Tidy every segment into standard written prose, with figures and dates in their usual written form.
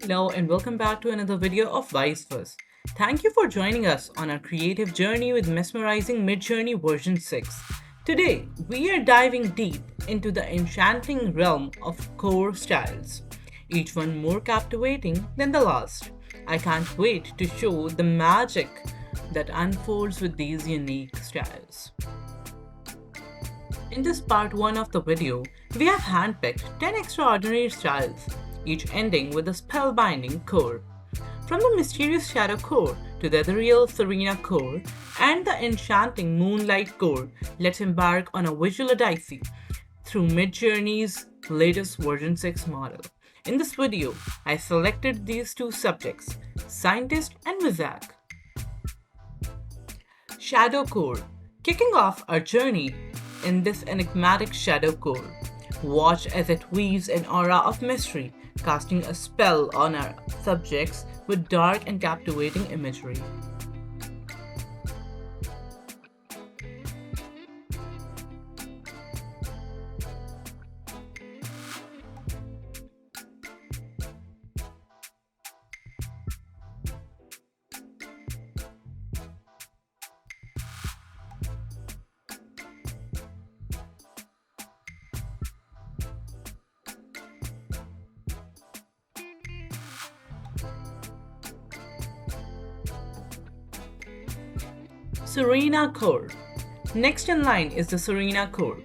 Hello and welcome back to another video of Wisefuss. Thank you for joining us on our creative journey with Mesmerizing MidJourney version 6. Today, we are diving deep into the enchanting realm of core styles, each one more captivating than the last. I can't wait to show the magic that unfolds with these unique styles. In this part 1 of the video, we have handpicked 10 extraordinary styles, each ending with a spellbinding core. From the mysterious Shadowcore to the ethereal Serenacore and the enchanting Moonlightcore, let's embark on a visual odyssey through MidJourney's latest version 6 model. In this video, I selected these two subjects, Scientist and Mosaic. Shadowcore, kicking off our journey in this enigmatic Shadowcore. Watch as it weaves an aura of mystery, casting a spell on our subjects with dark and captivating imagery. Serenacore. Next in line is the Serenacore,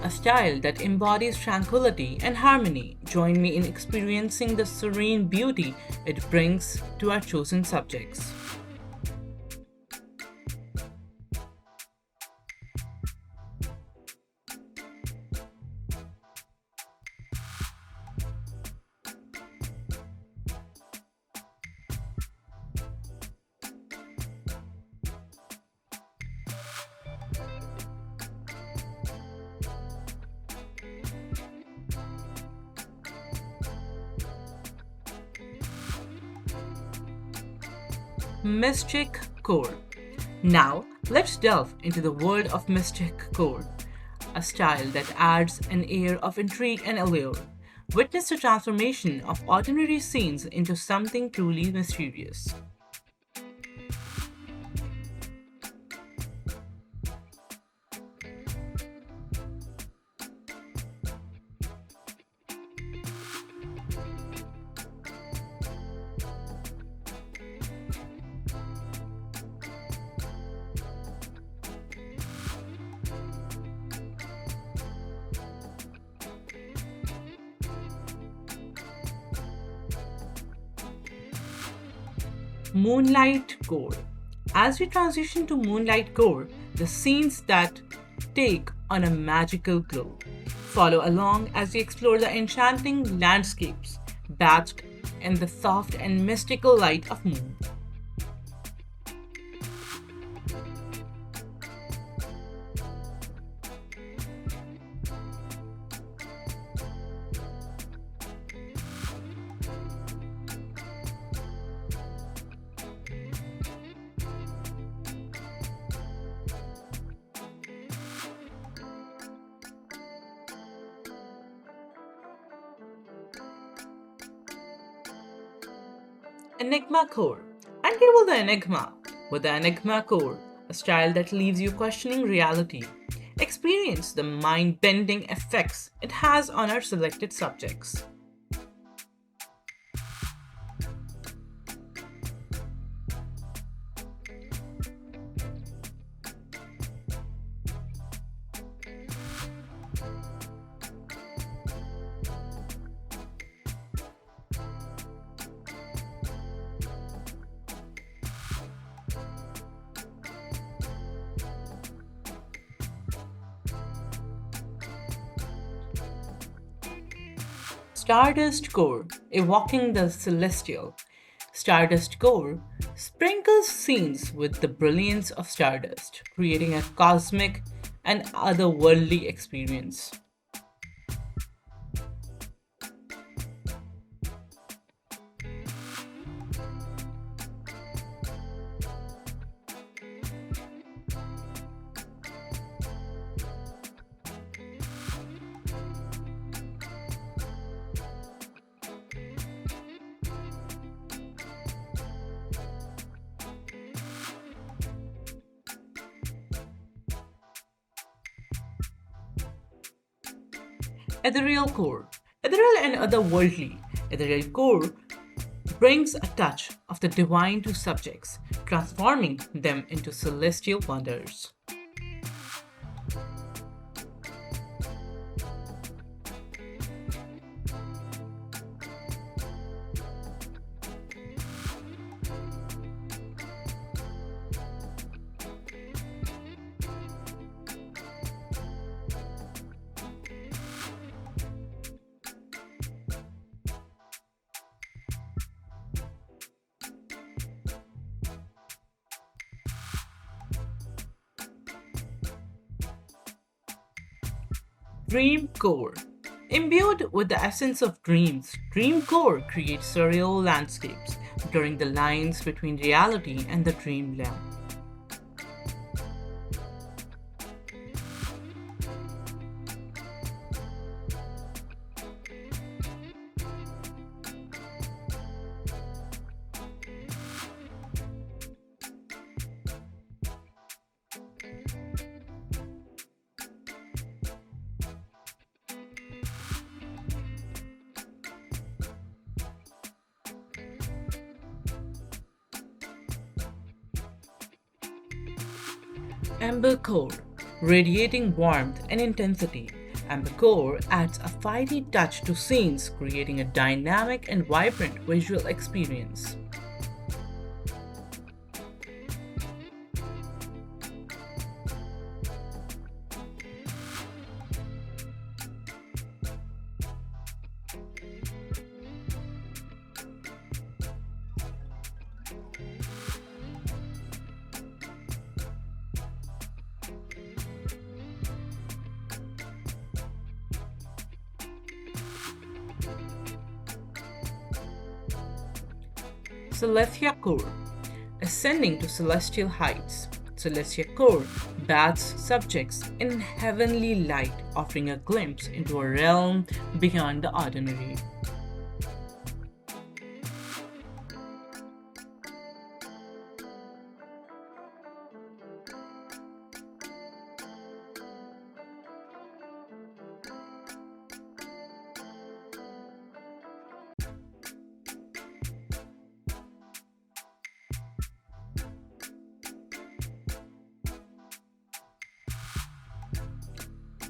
a style that embodies tranquility and harmony. Join me in experiencing the serene beauty it brings to our chosen subjects. Mystiquecore. Now, let's delve into the world of Mystiquecore, a style that adds an air of intrigue and allure. Witness the transformation of ordinary scenes into something truly mysterious. Moonlightcore. As we transition to Moonlightcore, the scenes that take on a magical glow. Follow along as we explore the enchanting landscapes bathed in the soft and mystical light of moon. Enigmacore. Unravel the enigma with the Enigmacore, a style that leaves you questioning reality. Experience the mind-bending effects it has on our selected subjects. Stardustcore, evoking the celestial. Stardustcore sprinkles scenes with the brilliance of stardust, creating a cosmic and otherworldly experience. Etherealcore. Ethereal and otherworldly. Etherealcore brings a touch of the divine to subjects, transforming them into celestial wonders. Dreamcore. Imbued with the essence of dreams, Dreamcore creates surreal landscapes, blurring the lines between reality and the dreamland. Embercore, radiating warmth and intensity. Embercore adds a fiery touch to scenes, creating a dynamic and vibrant visual experience. Celestiacore, ascending to celestial heights. Celestiacore bathes subjects in heavenly light, offering a glimpse into a realm beyond the ordinary.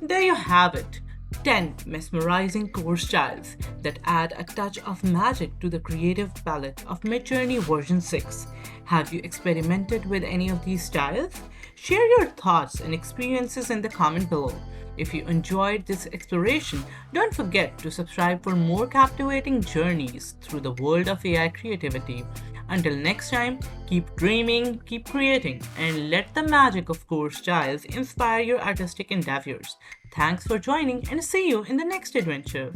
There you have it, 10 mesmerizing core styles that add a touch of magic to the creative palette of MidJourney version 6. Have you experimented with any of these styles? Share your thoughts and experiences in the comment below. If you enjoyed this exploration, don't forget to subscribe for more captivating journeys through the world of AI creativity. Until next time, keep dreaming, keep creating, and let the magic of core styles inspire your artistic endeavors. Thanks for joining, and see you in the next adventure.